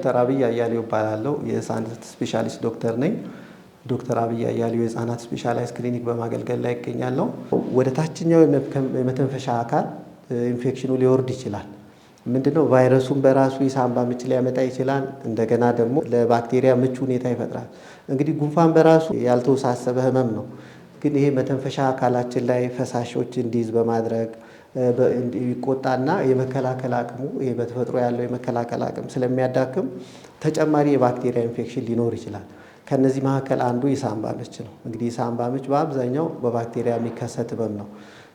ዶክተር አብይ አያሌው እባላለሁ። የህፃናት ስፔሻሊስት ዶክተር ነኝ። ዶክተር አብይ አያሌው የህፃናት ስፔሻላይዝድ ክሊኒክ በማገልገል ላይ ይገኛለሁ። ወደ ታችኛው የመተንፈሻ አካል ኢንፌክሽኑ ሊወርድ ይችላል። ምንድነው? ቫይረሱን በራሱ የሳምባ ምች ሊያመጣ ይችላል። እንደገና ደግሞ ለባክቴሪያ ምቹ ሁኔታ ይፈጥራል። እንግዲህ ጉንፋን በራሱ ያልተወሳሰበ ህመም ነው። ግን ይሄ መተንፈሻ አካላችን ላይ ፈሳሾች እንዲይዝ በማድረግ ይቆጣና የመከላከል አቅሙ ይሄ በተፈጥሮ ያለው የመከላከል አቅም ስለሚያዳክም ተጨማሪ የባክቴሪያ ኢንፌክሽን ሊኖር ይችላል። ከነዚህ መካከል አንዱ የሳምባ ምች ነው። እንግዲህ የሳምባ ምች በአብዛኛው በባክቴሪያ የሚከሰት ህመም ነው።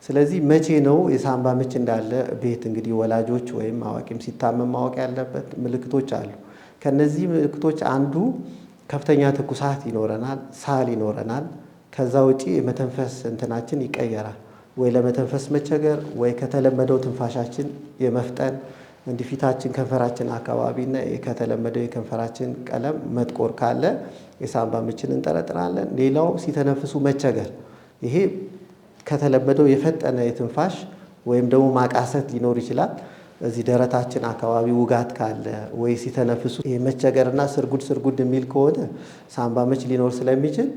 ስለዚህ መቼ ነው የሳምባ ምች እንዳለ ቤት እንግዲህ ወላጆች ወይም አዋቂም ሲታመም ማወቅ ያለበት ምልክቶች አሉ። ከነዚህ ምልክቶች አንዱ ከፍተኛ ትኩሳት ይኖረናል፣ ሳል ይኖረናል። ከዛ ውጪ የመተንፈስ እንትናችን ይቀየራል። ወይ ለመተንፈስ መቸገር ወይ ከተለመደው ትንፋሻችን የመፍጠን እንዲፊታችን ከንፈራችን አካባቢና ከተለመደው የከንፈራችን ቀለም መጥቆር ካለ የሳምባ ምችን እንጠረጥራለን። ሌላው ሲተነፍሱ መቸገር፣ ይሄ ከተለመደው የፈጠነ የትንፋሽ ወይም ደግሞ ማቃሰት ሊኖር ይችላል። እዚህ ደረታችን አካባቢ ውጋት ካለ ወይ ሲተነፍሱ መቸገርና ስርጉድ የሚል ከሆነ ሳምባ ምች ሊኖር ስለሚችል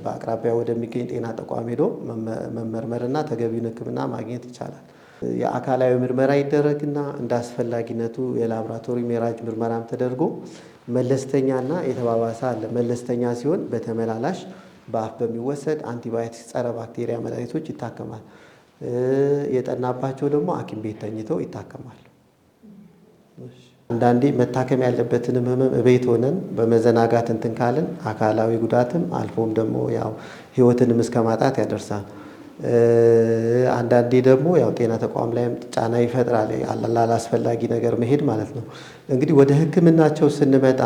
በአቅራቢያ ወደሚገኝ ጤና ተቋም ሄዶ መመርመርና ተገቢውን ሕክምና ማግኘት ይቻላል። የአካላዊ ምርመራ ይደረግና እንደ አስፈላጊነቱ የላቦራቶሪ ሜራጅ ምርመራም ተደርጎ መለስተኛና የተባባሰ አለ። መለስተኛ ሲሆን በተመላላሽ በአፍ በሚወሰድ አንቲባዮቲክስ ጸረ ባክቴሪያ መድኃኒቶች ይታከማል። የጠናባቸው ደግሞ ሐኪም ቤት ተኝተው ይታከማል። አንዳንዴ መታከም ያለበትንም ህመም እቤት ሆነን በመዘናጋት እንትን ካልን አካላዊ ጉዳትም አልፎም ደግሞ ያው ህይወትንም እስከ ማጣት ያደርሳል። አንዳንዴ ደግሞ ያው ጤና ተቋም ላይም ጫና ይፈጥራል። አላስፈላጊ ነገር መሄድ ማለት ነው። እንግዲህ ወደ ህክምናቸው ስንመጣ